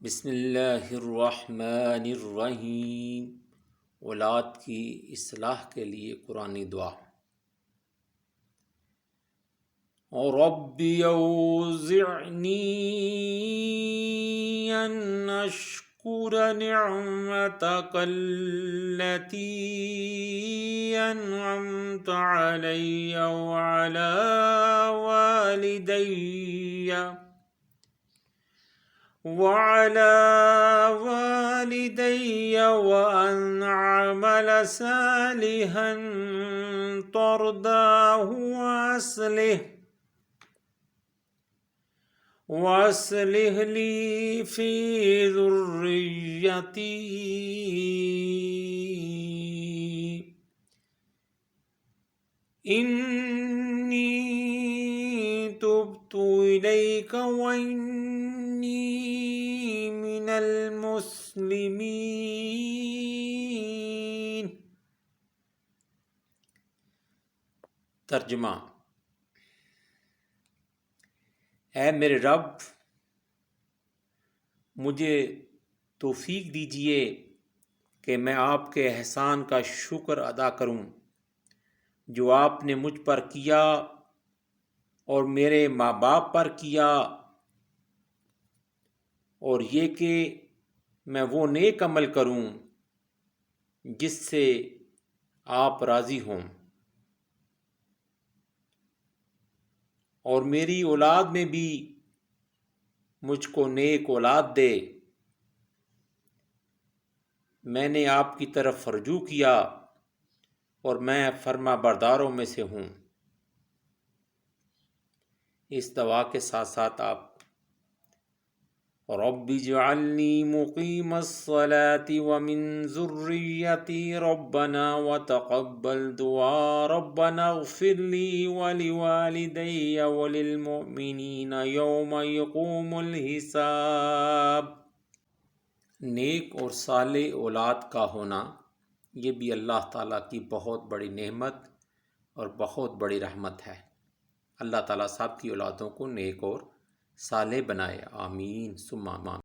بسم اللہ الرحمن الرحیم۔ اولاد کی اصلاح کے لیے قرآنی دعا۔ رب اوزعنی ان اشکر نعمتک التي انعمت علی وعلی والدي وأن أعمل صالحا ترضاه وأصلح لي في ذريتي إني تبت إليك وإني من المسلمین۔ ترجمہ: اے میرے رب، مجھے توفیق دیجیے کہ میں آپ کے احسان کا شکر ادا کروں جو آپ نے مجھ پر کیا اور میرے ماں باپ پر کیا، اور یہ کہ میں وہ نیک عمل کروں جس سے آپ راضی ہوں، اور میری اولاد میں بھی مجھ کو نیک اولاد دے۔ میں نے آپ کی طرف رجوع کیا اور میں فرما برداروں میں سے ہوں۔ اس دعا کے ساتھ ساتھ آپ رب اجعلنی مقیم الصلاة ومن ذریتی ربنا وتقبل دعا ربنا اغفر لی ولوالدی وللمؤمنین یوم یقوم الحساب۔ نیک اور صالح اولاد کا ہونا یہ بھی اللہ تعالیٰ کی بہت بڑی نعمت اور بہت بڑی رحمت ہے۔ اللہ تعالیٰ سب کی اولادوں کو نیک اور صالح بنائے، آمین ثم آمین۔